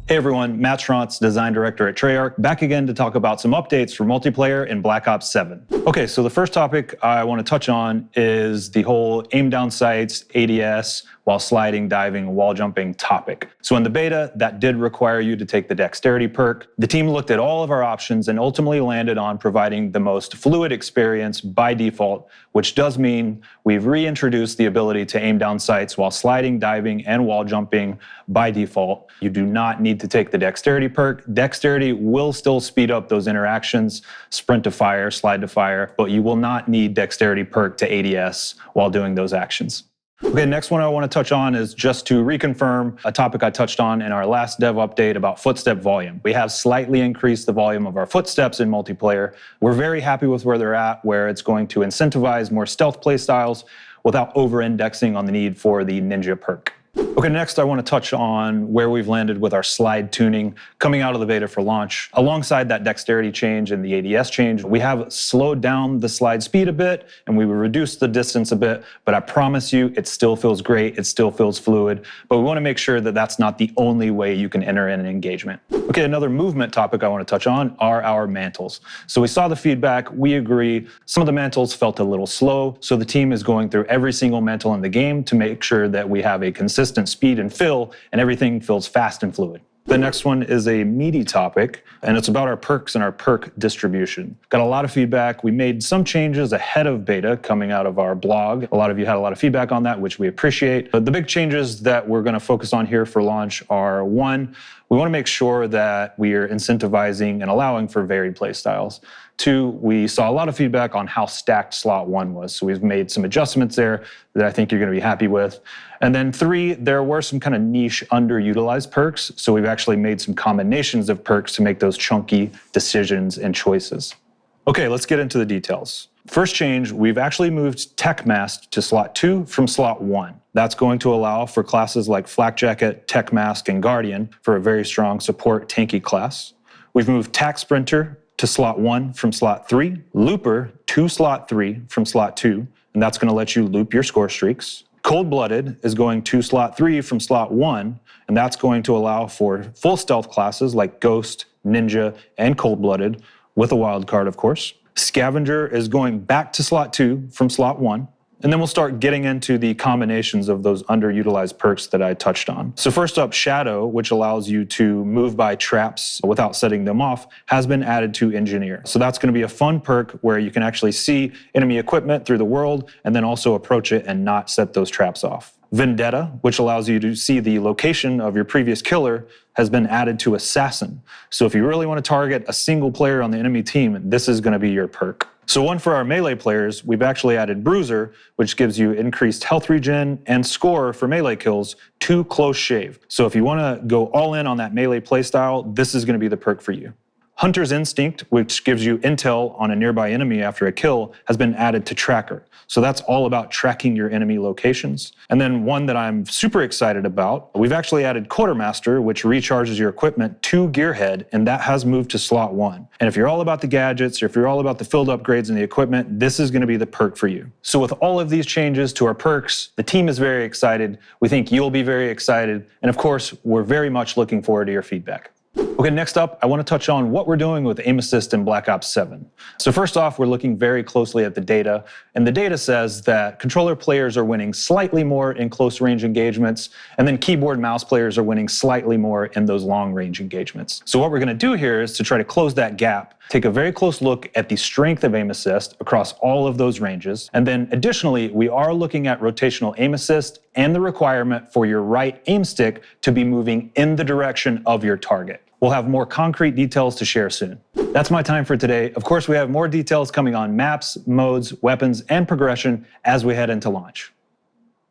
Hey everyone, Matt Schrantz, Design Director at Treyarch, back again to talk about some updates for multiplayer in Black Ops 7. Okay, so the first topic I want to touch on is the whole aim down sights, ADS, while sliding, diving, wall jumping topic. So in the beta, that did require you to take the dexterity perk. The team looked at all of our options and ultimately landed on providing the most fluid experience by default, which does mean we've reintroduced the ability to aim down sights while sliding, diving, and wall jumping by default. You do not need to take the dexterity perk. Dexterity will still speed up those interactions, sprint to fire, slide to fire, but you will not need dexterity perk to ADS while doing those actions. Okay, next one I want to touch on is just to reconfirm a topic I touched on in our last dev update about footstep volume. We have slightly increased the volume of our footsteps in multiplayer. We're very happy with where they're at, where it's going to incentivize more stealth playstyles without over-indexing on the need for the ninja perk. Okay, next I want to touch on where we've landed with our slide tuning coming out of the beta for launch. Alongside that dexterity change and the ADS change, we have slowed down the slide speed a bit and we reduced the distance a bit, but I promise you it still feels great, it still feels fluid, but we want to make sure that that's not the only way you can enter in an engagement. Okay, another movement topic I want to touch on are our mantles. So we saw the feedback, we agree, some of the mantles felt a little slow, so the team is going through every single mantle in the game to make sure that we have a consistent speed and fill, and everything feels fast and fluid. The next one is a meaty topic, and it's about our perks and our perk distribution. Got a lot of feedback. We made some changes ahead of beta coming out of our blog. A lot of you had a lot of feedback on that, which we appreciate. But the big changes that we're going to focus on here for launch are, one, we want to make sure that we are incentivizing and allowing for varied play styles. Two, we saw a lot of feedback on how stacked slot 1 was, so we've made some adjustments there that I think you're going to be happy with. And then 3, there were some kind of niche underutilized perks, so we've actually made some combinations of perks to make those chunky decisions and choices. Okay, let's get into the details. First change, we've actually moved Tech Mask to slot 2 from slot 1. That's going to allow for classes like Flak Jacket, Tech Mask, and Guardian for a very strong support tanky class. We've moved Tac Sprinter to slot 1 from slot 3, Looper to slot 3 from slot 2, and that's going to let you loop your score streaks. Cold-Blooded is going to slot 3 from slot 1, and that's going to allow for full stealth classes like Ghost, Ninja, and Cold-Blooded, with a wild card, of course. Scavenger is going back to slot 2 from slot 1. And then we'll start getting into the combinations of those underutilized perks that I touched on. So first up, Shadow, which allows you to move by traps without setting them off, has been added to Engineer. So that's going to be a fun perk where you can actually see enemy equipment through the world and then also approach it and not set those traps off. Vendetta, which allows you to see the location of your previous killer, has been added to Assassin. So if you really want to target a single player on the enemy team, this is going to be your perk. So one for our melee players, we've actually added Bruiser, which gives you increased health regen and score for melee kills to Close Shave. So if you want to go all in on that melee playstyle, this is going to be the perk for you. Hunter's Instinct, which gives you intel on a nearby enemy after a kill, has been added to Tracker. So that's all about tracking your enemy locations. And then one that I'm super excited about, we've actually added Quartermaster, which recharges your equipment to Gearhead, and that has moved to slot 1. And if you're all about the gadgets, or if you're all about the field upgrades and the equipment, this is going to be the perk for you. So with all of these changes to our perks, the team is very excited. We think you'll be very excited. And of course, we're very much looking forward to your feedback. Okay, next up, I want to touch on what we're doing with aim assist in Black Ops 7. So first off, we're looking very closely at the data, and the data says that controller players are winning slightly more in close range engagements, and then keyboard mouse players are winning slightly more in those long range engagements. So what we're going to do here is to try to close that gap, take a very close look at the strength of aim assist across all of those ranges, and then additionally, we are looking at rotational aim assist and the requirement for your right aim stick to be moving in the direction of your target. We'll have more concrete details to share soon. That's my time for today. Of course, we have more details coming on maps, modes, weapons, and progression as we head into launch.